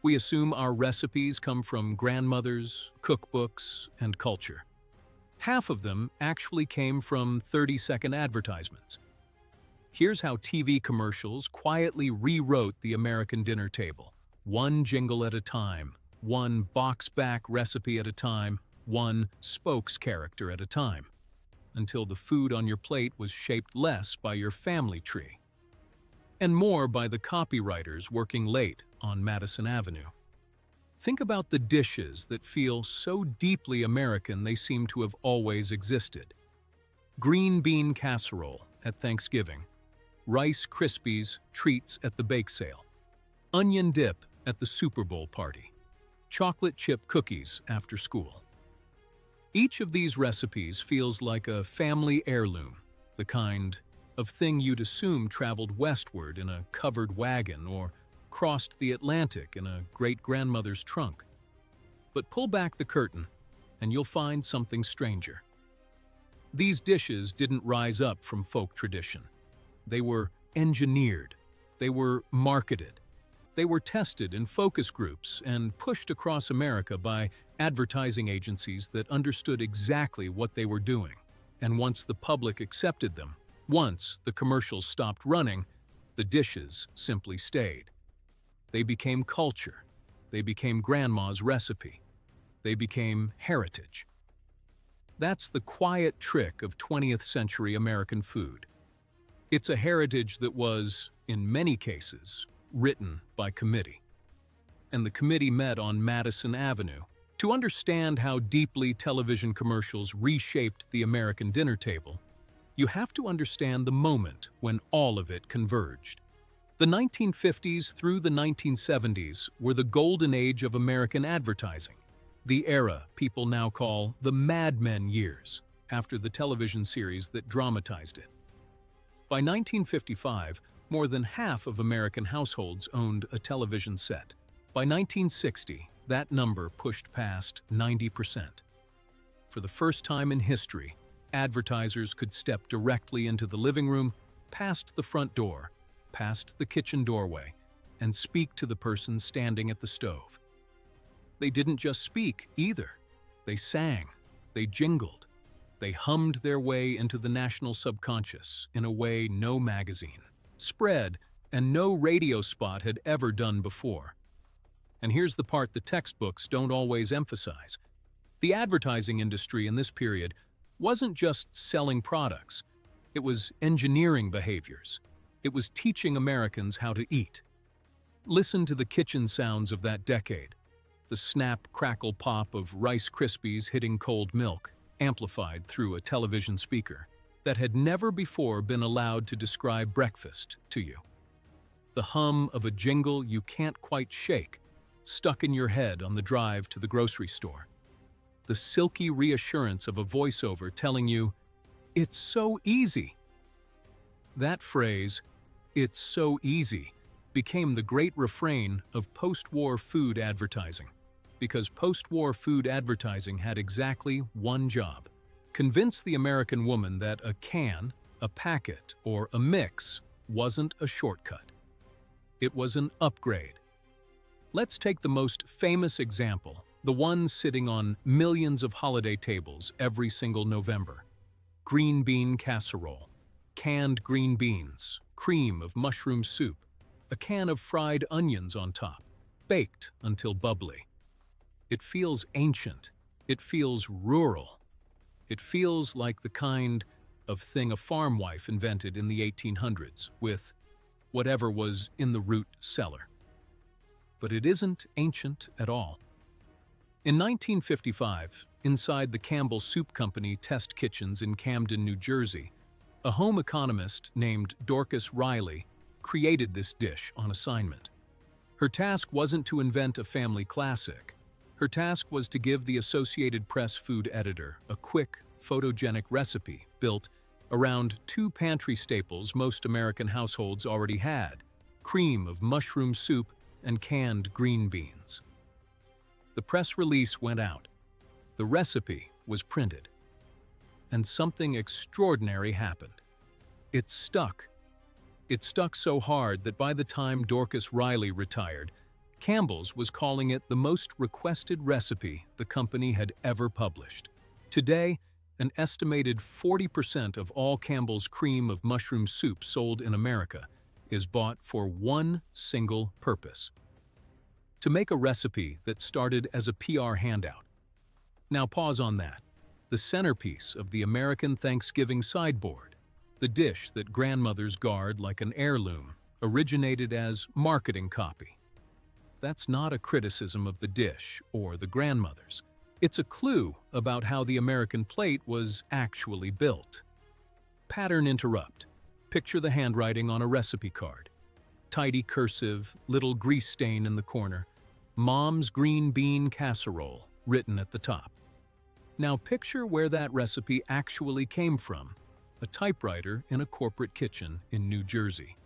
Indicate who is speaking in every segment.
Speaker 1: We assume our recipes come from grandmothers, cookbooks, and culture. Half of them actually came from 30-second advertisements. Here's how TV commercials quietly rewrote the American dinner table. One jingle at a time, one box-back recipe at a time, one spokes character at a time, until the food on your plate was shaped less by your family tree and more by the copywriters working late on Madison Avenue. Think about the dishes that feel so deeply American they seem to have always existed. Green bean casserole at Thanksgiving, Rice Krispies treats at the bake sale, onion dip at the Super Bowl party, chocolate chip cookies after school. Each of these recipes feels like a family heirloom, the kind of thing you'd assume traveled westward in a covered wagon or crossed the Atlantic in a great-grandmother's trunk. But pull back the curtain, and you'll find something stranger. These dishes didn't rise up from folk tradition. They were engineered. They were marketed. They were tested in focus groups and pushed across America by advertising agencies that understood exactly what they were doing. And once the public accepted them, once the commercials stopped running, the dishes simply stayed. They became culture. They became grandma's recipe. They became heritage. That's the quiet trick of 20th century American food. It's a heritage that was, in many cases, written by committee. And the committee met on Madison Avenue. To understand how deeply television commercials reshaped the American dinner table, you have to understand the moment when all of it converged. The 1950s through the 1970s were the golden age of American advertising, the era people now call the Mad Men years, after the television series that dramatized it. By 1955, more than half of American households owned a television set. By 1960, that number pushed past 90%. For the first time in history, advertisers could step directly into the living room, past the front door, past the kitchen doorway, and speak to the person standing at the stove. They didn't just speak, either. They sang, they jingled, they hummed their way into the national subconscious in a way no magazine, spread, and no radio spot had ever done before. And here's the part the textbooks don't always emphasize. The advertising industry in this period wasn't just selling products. It was engineering behaviors. It was teaching Americans how to eat. Listen to the kitchen sounds of that decade. The snap, crackle, pop of Rice Krispies hitting cold milk, amplified through a television speaker, that had never before been allowed to describe breakfast to you. The hum of a jingle you can't quite shake, stuck in your head on the drive to the grocery store. The silky reassurance of a voiceover telling you, "It's so easy." That phrase, "It's so easy," became the great refrain of post-war food advertising, because post-war food advertising had exactly one job: convince the American woman that a can, a packet, or a mix wasn't a shortcut. It was an upgrade. Let's take the most famous example, the one sitting on millions of holiday tables every single November. Green bean casserole, canned green beans, cream of mushroom soup, a can of fried onions on top, baked until bubbly. It feels ancient. It feels rural. It feels like the kind of thing a farm wife invented in the 1800s with whatever was in the root cellar. But it isn't ancient at all. In 1955, inside the Campbell Soup Company test kitchens in Camden, New Jersey, a home economist named Dorcas Riley created this dish on assignment. Her task wasn't to invent a family classic. Her task was to give the Associated Press food editor a quick, photogenic recipe built around two pantry staples most American households already had: cream of mushroom soup and canned green beans. The press release went out. The recipe was printed. And something extraordinary happened. It stuck. It stuck so hard that by the time Dorcas Riley retired, Campbell's was calling it the most requested recipe the company had ever published. Today, an estimated 40% of all Campbell's cream of mushroom soup sold in America is bought for one single purpose: to make a recipe that started as a PR handout. Now pause on that. The centerpiece of the American Thanksgiving sideboard, the dish that grandmothers guard like an heirloom, originated as marketing copy. That's not a criticism of the dish or the grandmothers. It's a clue about how the American plate was actually built. Pattern interrupt. Picture the handwriting on a recipe card. Tidy cursive, little grease stain in the corner. Mom's green bean casserole, written at the top. Now picture where that recipe actually came from: a typewriter in a corporate kitchen in New Jersey.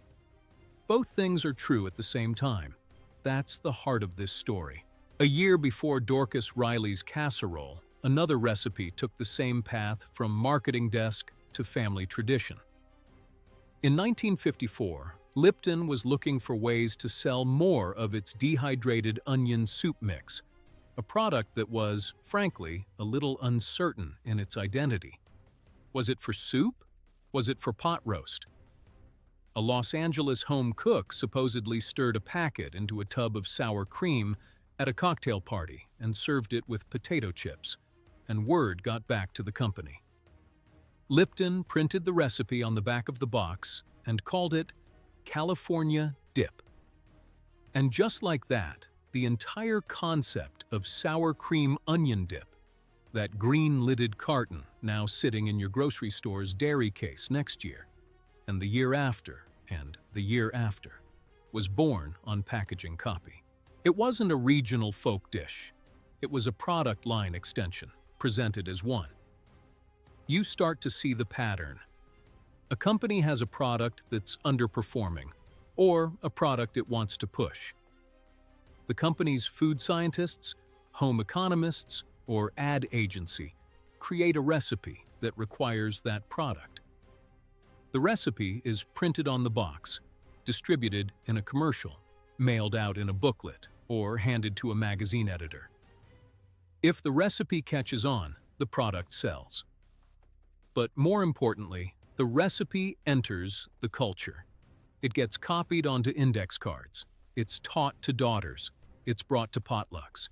Speaker 1: Both things are true at the same time. That's the heart of this story. A year before Dorcas Riley's casserole, another recipe took the same path from marketing desk to family tradition. In 1954, Lipton was looking for ways to sell more of its dehydrated onion soup mix, a product that was, frankly, a little uncertain in its identity. Was it for soup? Was it for pot roast? A Los Angeles home cook supposedly stirred a packet into a tub of sour cream at a cocktail party and served it with potato chips, and word got back to the company. Lipton printed the recipe on the back of the box and called it California Dip. And just like that, the entire concept of sour cream onion dip, that green-lidded carton now sitting in your grocery store's dairy case next year, and the year after, and the year after, was born on packaging copy. It wasn't a regional folk dish. It was a product line extension, presented as one. You start to see the pattern. A company has a product that's underperforming, or a product it wants to push. The company's food scientists, home economists, or ad agency create a recipe that requires that product. The recipe is printed on the box, distributed in a commercial, mailed out in a booklet, or handed to a magazine editor. If the recipe catches on, the product sells. But more importantly, the recipe enters the culture. It gets copied onto index cards. It's taught to daughters. It's brought to potlucks.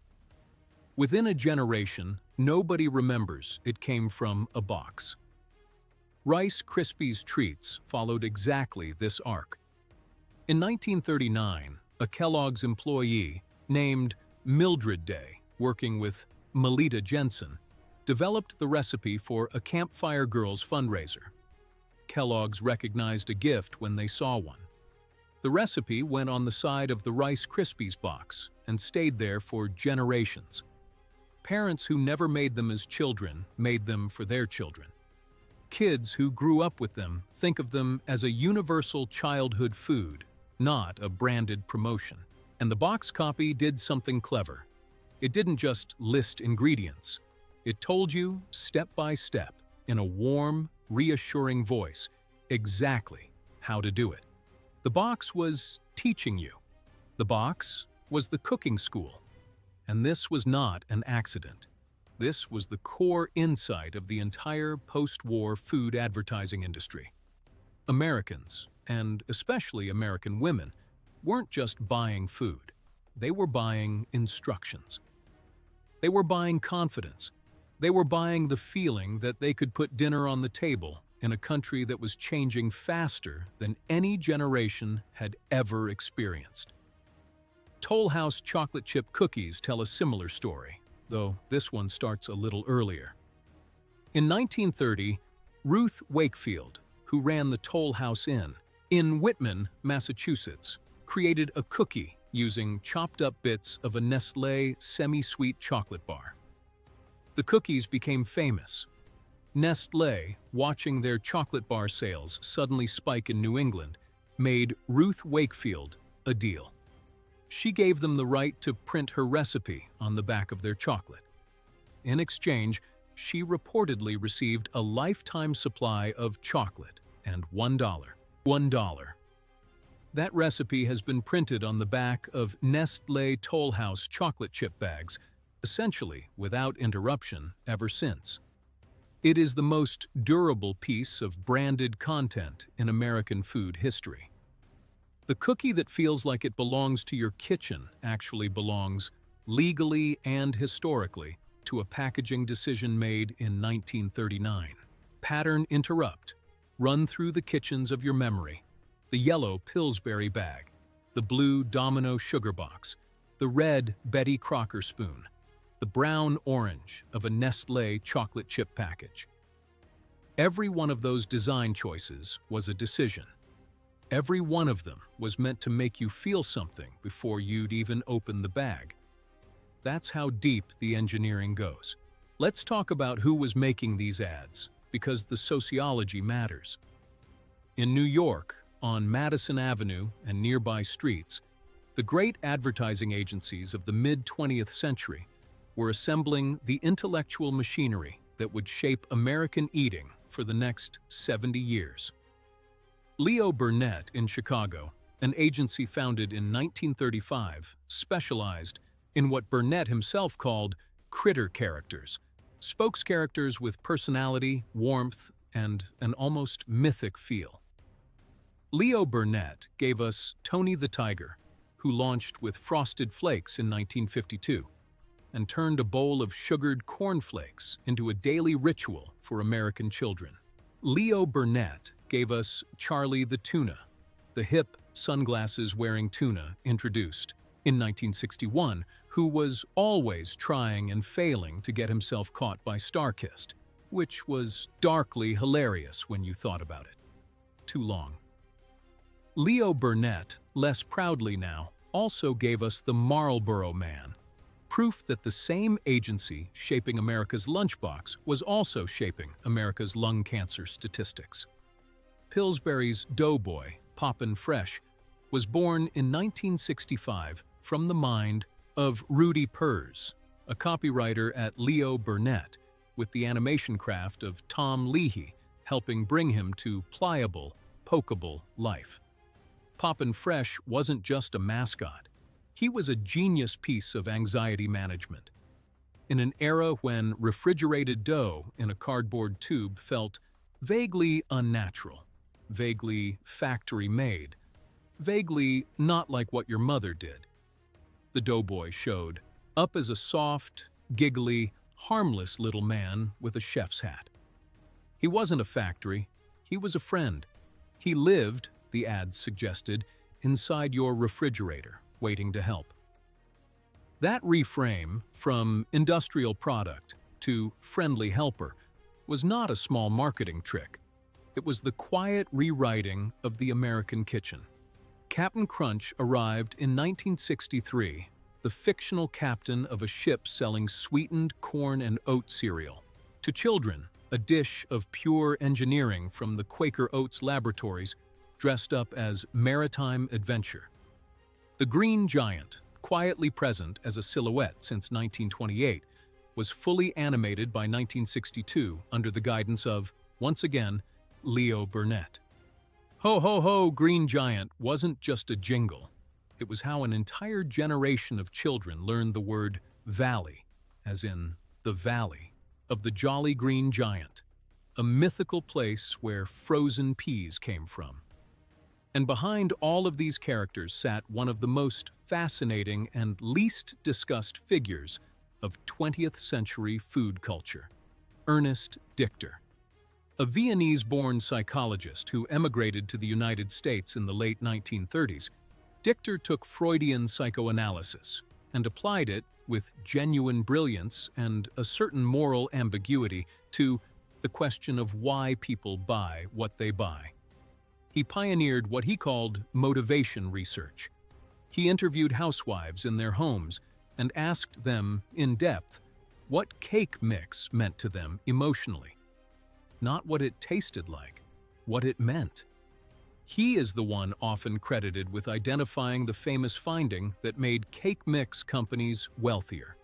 Speaker 1: Within a generation, nobody remembers it came from a box. Rice Krispies Treats followed exactly this arc. In 1939, a Kellogg's employee named Mildred Day, working with Melita Jensen, developed the recipe for a Campfire Girls fundraiser. Kellogg's recognized a gift when they saw one. The recipe went on the side of the Rice Krispies box and stayed there for generations. Parents who never made them as children made them for their children. Kids who grew up with them think of them as a universal childhood food, not a branded promotion. And the box copy did something clever. It didn't just list ingredients. It told you, step by step, in a warm, reassuring voice, exactly how to do it. The box was teaching you. The box was the cooking school. And this was not an accident. This was the core insight of the entire post-war food advertising industry. Americans, and especially American women, weren't just buying food. They were buying instructions. They were buying confidence. They were buying the feeling that they could put dinner on the table in a country that was changing faster than any generation had ever experienced. Toll House chocolate chip cookies tell a similar story, though this one starts a little earlier. In 1930, Ruth Wakefield, who ran the Toll House Inn in Whitman, Massachusetts, created a cookie using chopped up bits of a Nestlé semi-sweet chocolate bar. The cookies became famous. Nestlé, watching their chocolate bar sales suddenly spike in New England, made Ruth Wakefield a deal. She gave them the right to print her recipe on the back of their chocolate. In exchange, she reportedly received a lifetime supply of chocolate and $1. That recipe has been printed on the back of Nestlé Toll House chocolate chip bags, essentially without interruption ever since. It is the most durable piece of branded content in American food history. The cookie that feels like it belongs to your kitchen actually belongs, legally and historically, to a packaging decision made in 1939. Pattern interrupt. Run through the kitchens of your memory. The yellow Pillsbury bag, the blue Domino sugar box, the red Betty Crocker spoon, the brown orange of a Nestlé chocolate chip package. Every one of those design choices was a decision. Every one of them was meant to make you feel something before you'd even open the bag. That's how deep the engineering goes. Let's talk about who was making these ads, because the sociology matters. In New York, on Madison Avenue and nearby streets, the great advertising agencies of the mid-20th century were assembling the intellectual machinery that would shape American eating for the next 70 years. Leo Burnett in Chicago, an agency founded in 1935, specialized in what Burnett himself called critter characters, spokes-characters with personality, warmth, and an almost mythic feel. Leo Burnett gave us Tony the Tiger, who launched with Frosted Flakes in 1952 and turned a bowl of sugared cornflakes into a daily ritual for American children. Leo Burnett gave us Charlie the Tuna, the hip, sunglasses-wearing tuna introduced in 1961, who was always trying and failing to get himself caught by StarKist, which was darkly hilarious when you thought about it. Too long. Leo Burnett, less proudly now, also gave us the Marlboro Man, proof that the same agency shaping America's lunchbox was also shaping America's lung cancer statistics. Pillsbury's Doughboy, Poppin' Fresh, was born in 1965 from the mind of Rudy Purz, a copywriter at Leo Burnett, with the animation craft of Tom Leahy helping bring him to pliable, pokeable life. Poppin' Fresh wasn't just a mascot. He was a genius piece of anxiety management. In an era when refrigerated dough in a cardboard tube felt vaguely unnatural, vaguely factory-made, vaguely not like what your mother did, the Doughboy showed up as a soft, giggly, harmless little man with a chef's hat. He wasn't a factory, he was a friend. He lived, the ads suggested, inside your refrigerator, waiting to help. That reframe from industrial product to friendly helper was not a small marketing trick. It was the quiet rewriting of the American kitchen. Captain Crunch arrived in 1963, the fictional captain of a ship selling sweetened corn and oat cereal. To children, a dish of pure engineering from the Quaker Oats laboratories dressed up as maritime adventure. The Green Giant, quietly present as a silhouette since 1928, was fully animated by 1962 under the guidance of, once again, Leo Burnett. Ho Ho Ho Green Giant wasn't just a jingle. It was how an entire generation of children learned the word valley, as in the valley, of the Jolly Green Giant, a mythical place where frozen peas came from. And behind all of these characters sat one of the most fascinating and least discussed figures of 20th century food culture, Ernest Dichter. A Viennese-born psychologist who emigrated to the United States in the late 1930s, Dichter took Freudian psychoanalysis and applied it with genuine brilliance and a certain moral ambiguity to the question of why people buy what they buy. He pioneered what he called motivation research. He interviewed housewives in their homes and asked them, in depth, what cake mix meant to them emotionally. Not what it tasted like, what it meant. He is the one often credited with identifying the famous finding that made cake mix companies wealthier.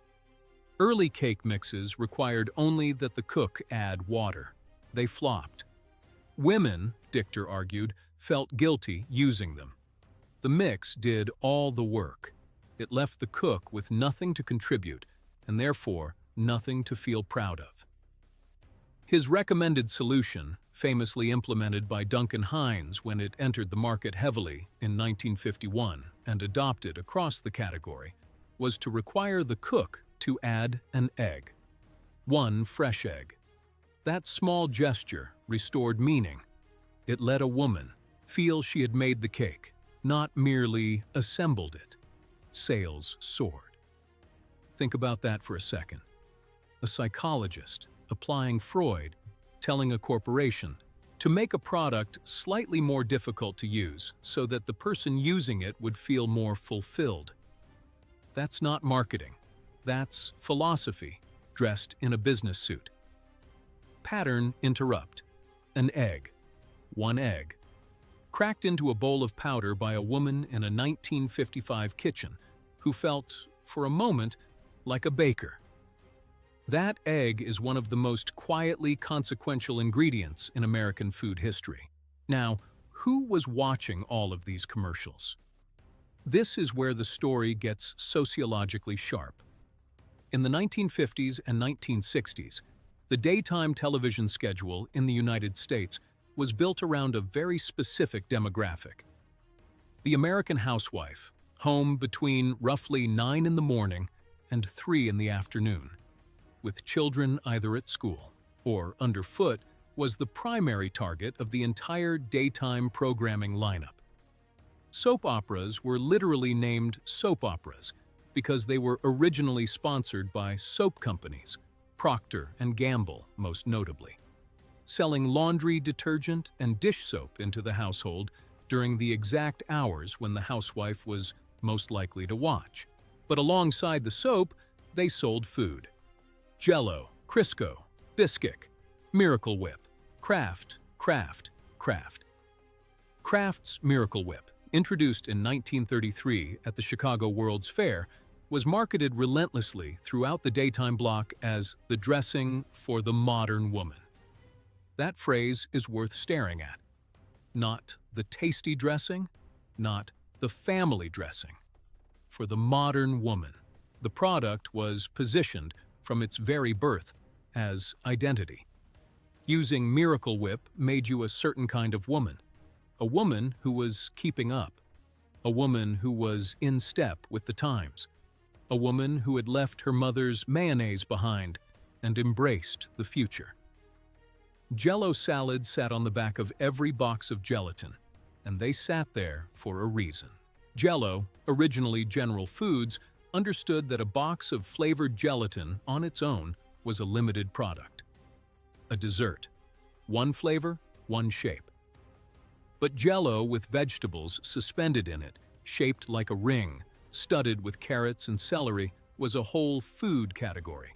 Speaker 1: Early cake mixes required only that the cook add water. They flopped. Women, Dichter argued, felt guilty using them. The mix did all the work. It left the cook with nothing to contribute, and therefore nothing to feel proud of. His recommended solution, famously implemented by Duncan Hines when it entered the market heavily in 1951 and adopted across the category, was to require the cook to add an egg. One fresh egg. That small gesture restored meaning. It let a woman feel she had made the cake, not merely assembled it. Sales soared. Think about that for a second. A psychologist applying Freud, telling a corporation to make a product slightly more difficult to use so that the person using it would feel more fulfilled. That's not marketing. That's philosophy, dressed in a business suit. Pattern interrupt. An egg. One egg. Cracked into a bowl of powder by a woman in a 1955 kitchen who felt, for a moment, like a baker. That egg is one of the most quietly consequential ingredients in American food history. Now, who was watching all of these commercials? This is where the story gets sociologically sharp. In the 1950s and 1960s, the daytime television schedule in the United States was built around a very specific demographic. The American housewife, home between roughly 9 in the morning and 3 in the afternoon, with children either at school or underfoot, was the primary target of the entire daytime programming lineup. Soap operas were literally named soap operas because they were originally sponsored by soap companies, Procter & Gamble most notably, selling laundry detergent and dish soap into the household during the exact hours when the housewife was most likely to watch. But alongside the soap, they sold food. Jell-O, Crisco, Bisquick, Miracle Whip, Kraft. Kraft's Miracle Whip, introduced in 1933 at the Chicago World's Fair, was marketed relentlessly throughout the daytime block as the dressing for the modern woman. That phrase is worth staring at. Not the tasty dressing, not the family dressing. For the modern woman, the product was positioned from its very birth as identity. Using Miracle Whip made you a certain kind of woman, a woman who was keeping up, a woman who was in step with the times, a woman who had left her mother's mayonnaise behind and embraced the future. Jell-O salad sat on the back of every box of gelatin, and they sat there for a reason. Jell-O, originally General Foods, understood that a box of flavored gelatin on its own was a limited product. A dessert. One flavor, one shape. But Jell-O with vegetables suspended in it, shaped like a ring, studded with carrots and celery, was a whole food category.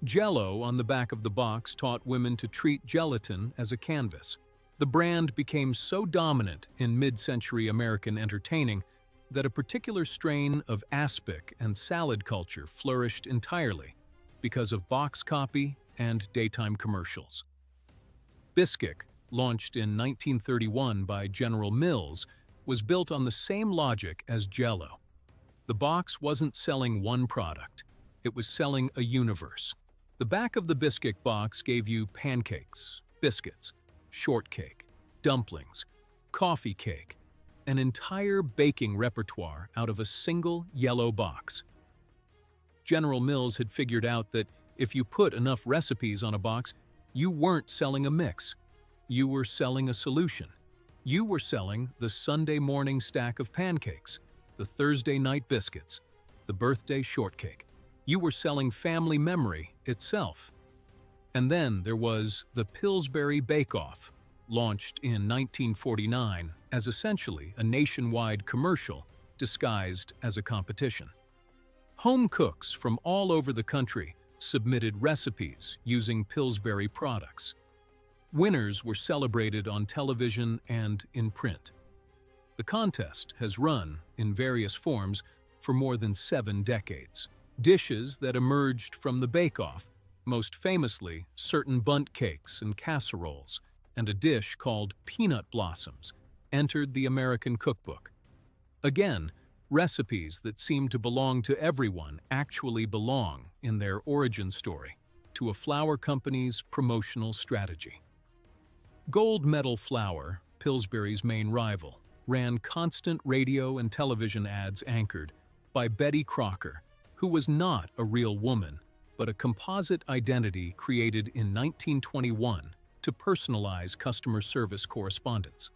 Speaker 1: Jell-O on the back of the box taught women to treat gelatin as a canvas. The brand became so dominant in mid-century American entertaining that a particular strain of aspic and salad culture flourished entirely because of box copy and daytime commercials. Bisquick, launched in 1931 by General Mills, was built on the same logic as Jell-O. The box wasn't selling one product, it was selling a universe. The back of the Bisquick box gave you pancakes, biscuits, shortcake, dumplings, coffee cake, an entire baking repertoire out of a single yellow box. General Mills had figured out that if you put enough recipes on a box, you weren't selling a mix. You were selling a solution. You were selling the Sunday morning stack of pancakes, the Thursday night biscuits, the birthday shortcake. You were selling family memory itself. And then there was the Pillsbury Bake Off, launched in 1949 as essentially a nationwide commercial disguised as a competition. Home cooks from all over the country submitted recipes using Pillsbury products. Winners were celebrated on television and in print. The contest has run, in various forms, for more than 7 decades. Dishes that emerged from the bake-off, most famously certain bundt cakes and casseroles, and a dish called peanut blossoms, entered the American cookbook. Again, recipes that seem to belong to everyone actually belong, in their origin story, to a flour company's promotional strategy. Gold Medal Flour, Pillsbury's main rival, ran constant radio and television ads anchored by Betty Crocker, who was not a real woman, but a composite identity created in 1921 to personalize customer service correspondence.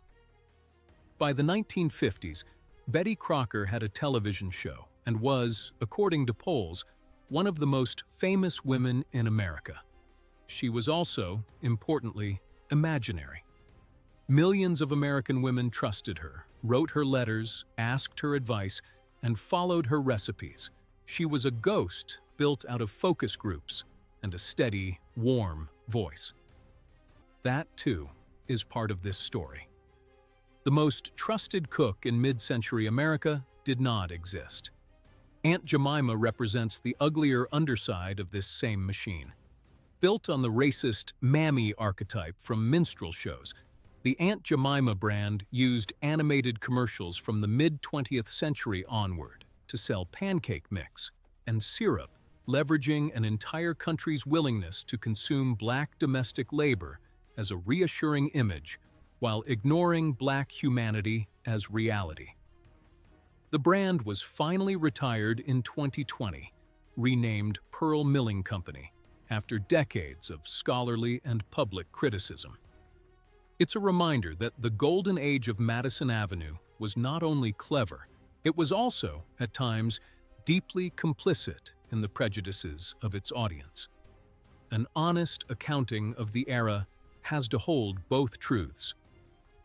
Speaker 1: By the 1950s, Betty Crocker had a television show and was, according to polls, one of the most famous women in America. She was also, importantly, imaginary. Millions of American women trusted her, wrote her letters, asked her advice, and followed her recipes. She was a ghost built out of focus groups and a steady, warm voice. That, too, is part of this story. The most trusted cook in mid-century America did not exist. Aunt Jemima represents the uglier underside of this same machine. Built on the racist mammy archetype from minstrel shows, the Aunt Jemima brand used animated commercials from the mid-20th century onward to sell pancake mix and syrup, leveraging an entire country's willingness to consume Black domestic labor as a reassuring image while ignoring Black humanity as reality. The brand was finally retired in 2020, renamed Pearl Milling Company, after decades of scholarly and public criticism. It's a reminder that the golden age of Madison Avenue was not only clever, it was also, at times, deeply complicit in the prejudices of its audience. An honest accounting of the era has to hold both truths.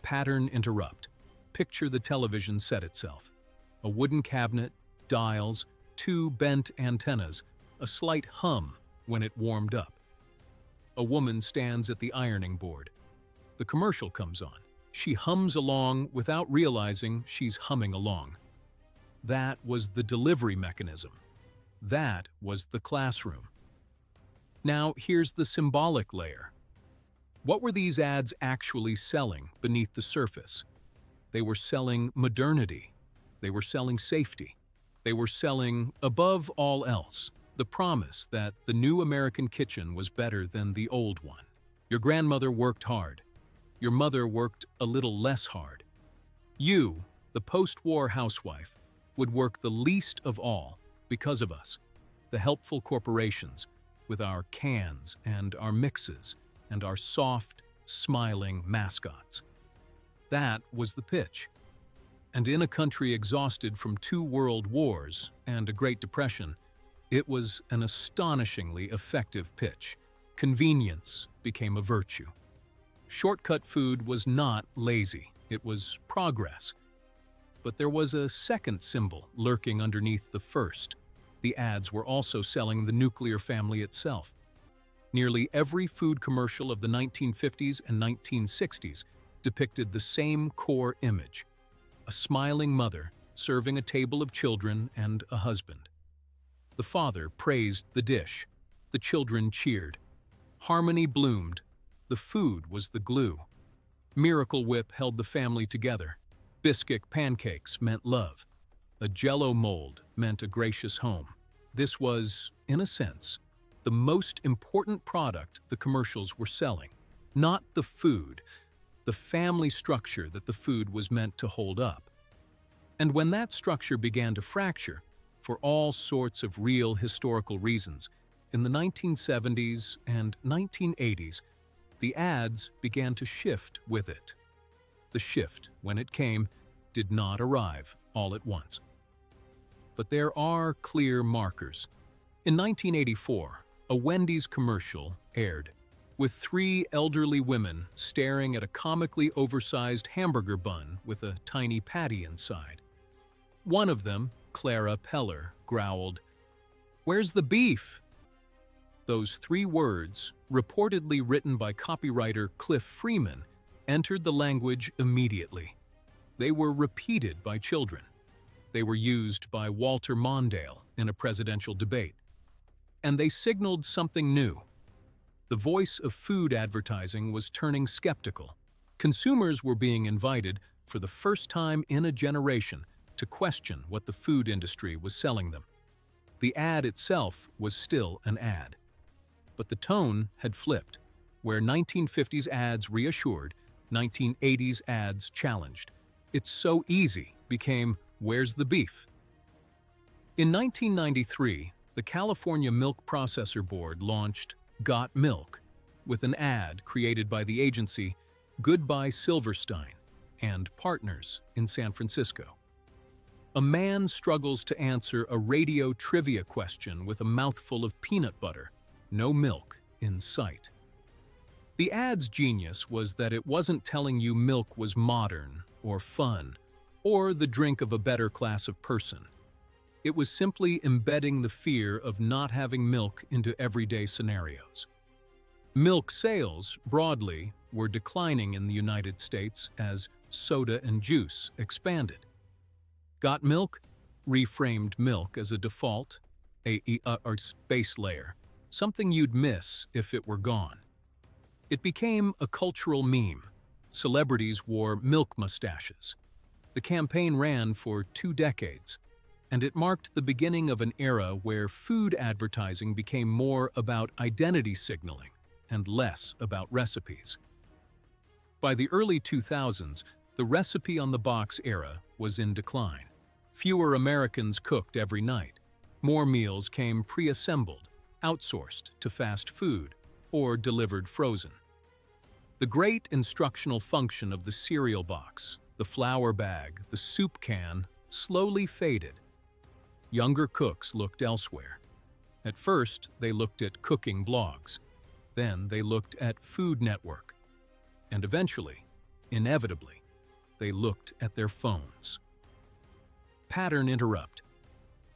Speaker 1: Pattern interrupt. Picture the television set itself. A wooden cabinet, dials, two bent antennas, a slight hum when it warmed up. A woman stands at the ironing board. The commercial comes on. She hums along without realizing she's humming along. That was the delivery mechanism. That was the classroom. Now here's the symbolic layer. What were these ads actually selling beneath the surface? They were selling modernity. They were selling safety. They were selling, above all else, the promise that the new American kitchen was better than the old one. Your grandmother worked hard. Your mother worked a little less hard. You, the post-war housewife, would work the least of all because of us, the helpful corporations, with our cans and our mixes and our soft, smiling mascots. That was the pitch. And in a country exhausted from 2 world wars and a Great Depression, it was an astonishingly effective pitch. Convenience became a virtue. Shortcut food was not lazy, it was progress. But there was a second symbol lurking underneath the first. The ads were also selling the nuclear family itself. Nearly every food commercial of the 1950s and 1960s depicted the same core image: a smiling mother serving a table of children and a husband. The father praised the dish. The children cheered. Harmony bloomed. The food was the glue. Miracle Whip held the family together. Biscuit pancakes meant love. A Jell-O mold meant a gracious home. This was, in a sense, the most important product the commercials were selling. Not the food, the family structure that the food was meant to hold up. And when that structure began to fracture, for all sorts of real historical reasons, in the 1970s and 1980s, the ads began to shift with it. The shift, when it came, did not arrive all at once. But there are clear markers. In 1984, a Wendy's commercial aired, with 3 elderly women staring at a comically oversized hamburger bun with a tiny patty inside. One of them, Clara Peller, growled, "Where's the beef?" Those 3 words, reportedly written by copywriter Cliff Freeman, entered the language immediately. They were repeated by children. They were used by Walter Mondale in a presidential debate. And they signaled something new. The voice of food advertising was turning skeptical. Consumers were being invited, for the first time in a generation, to question what the food industry was selling them. The ad itself was still an ad. But the tone had flipped. Where 1950s ads reassured, 1980s ads challenged. "It's so easy" became "Where's the beef?" In 1993, the California Milk Processor Board launched Got Milk with an ad created by the agency Goodbye Silverstein and Partners in San Francisco. A man struggles to answer a radio trivia question with a mouthful of peanut butter, no milk in sight. The ad's genius was that it wasn't telling you milk was modern or fun or the drink of a better class of person. It was simply embedding the fear of not having milk into everyday scenarios. Milk sales, broadly, were declining in the United States as soda and juice expanded. Got Milk reframed milk as a default, a base layer, something you'd miss if it were gone. It became a cultural meme. Celebrities wore milk mustaches. The campaign ran for 2 decades, and it marked the beginning of an era where food advertising became more about identity signaling and less about recipes. By the early 2000s, the recipe on the box era was in decline. Fewer Americans cooked every night. More meals came pre-assembled, outsourced to fast food, or delivered frozen. The great instructional function of the cereal box, the flour bag, the soup can, slowly faded. Younger cooks looked elsewhere. At first, they looked at cooking blogs. Then they looked at Food Network. And eventually, inevitably, they looked at their phones. Pattern interrupt.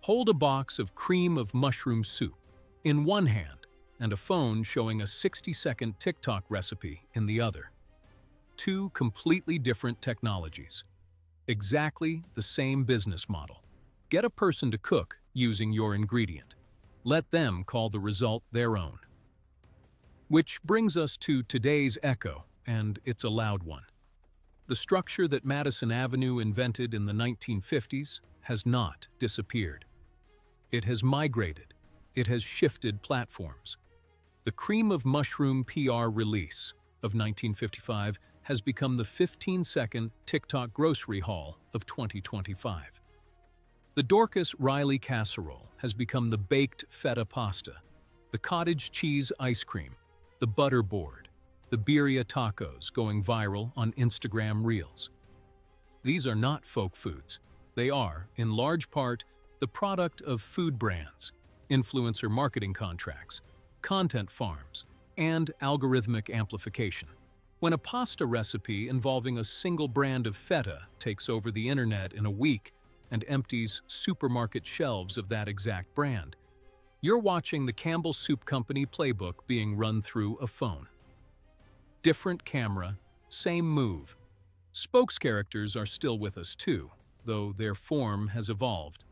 Speaker 1: Hold a box of cream of mushroom soup in one hand and a phone showing a 60-second TikTok recipe in the other. 2 completely different technologies. Exactly the same business model. Get a person to cook using your ingredient. Let them call the result their own. Which brings us to today's Echo, and it's a loud one. The structure that Madison Avenue invented in the 1950s has not disappeared. It has migrated. It has shifted platforms. The Cream of Mushroom PR release of 1955 has become the 15-second TikTok grocery haul of 2025. The Dorcas Riley casserole has become the baked feta pasta, the cottage cheese ice cream, the butter board, the birria tacos going viral on Instagram Reels. These are not folk foods. They are, in large part, the product of food brands, influencer marketing contracts, content farms, and algorithmic amplification. When a pasta recipe involving a single brand of feta takes over the internet in a week and empties supermarket shelves of that exact brand, you're watching the Campbell Soup Company playbook being run through a phone. Different camera, same move. Spokes-characters are still with us too, though their form has evolved.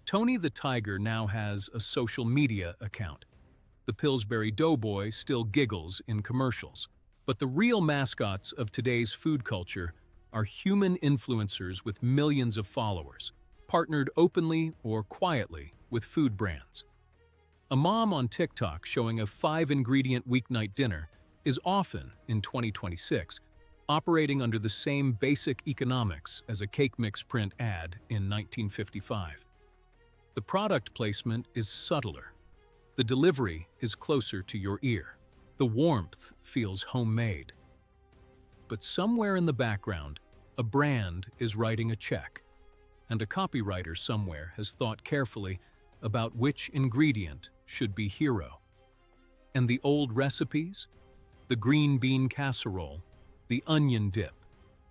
Speaker 1: Tony the Tiger now has a social media account. The Pillsbury Doughboy still giggles in commercials. But the real mascots of today's food culture are human influencers with millions of followers, partnered openly or quietly with food brands. A mom on TikTok showing a 5-ingredient weeknight dinner is often, in 2026, operating under the same basic economics as a cake mix print ad in 1955. The product placement is subtler. The delivery is closer to your ear. The warmth feels homemade. But somewhere in the background, a brand is writing a check, and a copywriter somewhere has thought carefully about which ingredient should be hero. And the old recipes? The green bean casserole, the onion dip,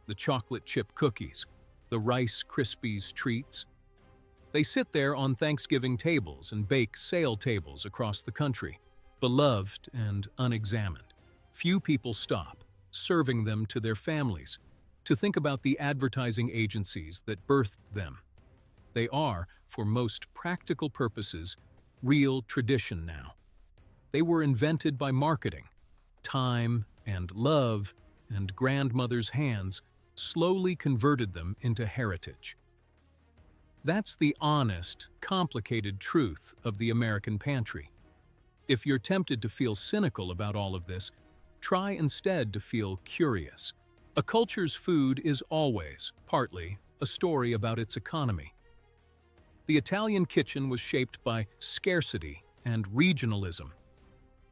Speaker 1: the chocolate chip cookies, the Rice Krispies treats. They sit there on Thanksgiving tables and bake sale tables across the country, beloved and unexamined. Few people stop, serving them to their families, to think about the advertising agencies that birthed them. They are, for most practical purposes, real tradition now. They were invented by marketing. Time and love and grandmother's hands slowly converted them into heritage. That's the honest, complicated truth of the American pantry. If you're tempted to feel cynical about all of this, try instead to feel curious. A culture's food is always, partly, a story about its economy. The Italian kitchen was shaped by scarcity and regionalism.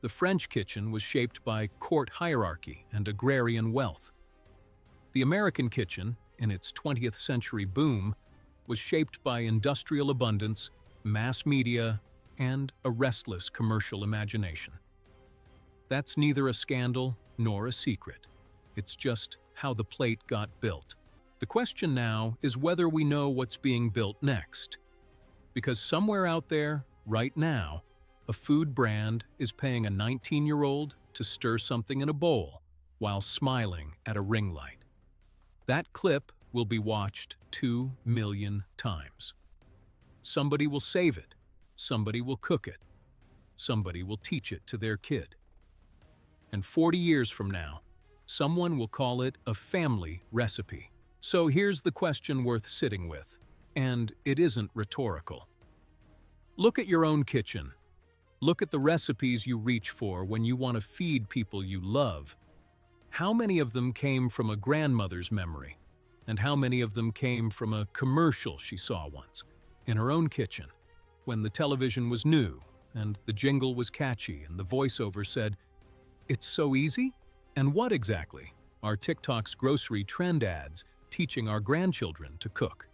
Speaker 1: The French kitchen was shaped by court hierarchy and agrarian wealth. The American kitchen, in its 20th century boom, was shaped by industrial abundance, mass media, and a restless commercial imagination. That's neither a scandal nor a secret. It's just how the plate got built. The question now is whether we know what's being built next. Because somewhere out there, right now, a food brand is paying a 19-year-old to stir something in a bowl while smiling at a ring light. That clip will be watched 2 million times. Somebody will save it. Somebody will cook it. Somebody will teach it to their kid. And 40 years from now, someone will call it a family recipe. So here's the question worth sitting with, and it isn't rhetorical. Look at your own kitchen. Look at the recipes you reach for when you want to feed people you love. How many of them came from a grandmother's memory? And how many of them came from a commercial she saw once, in her own kitchen, when the television was new, and the jingle was catchy, and the voiceover said, "It's so easy?" And what exactly are TikTok's grocery trend ads teaching our grandchildren to cook?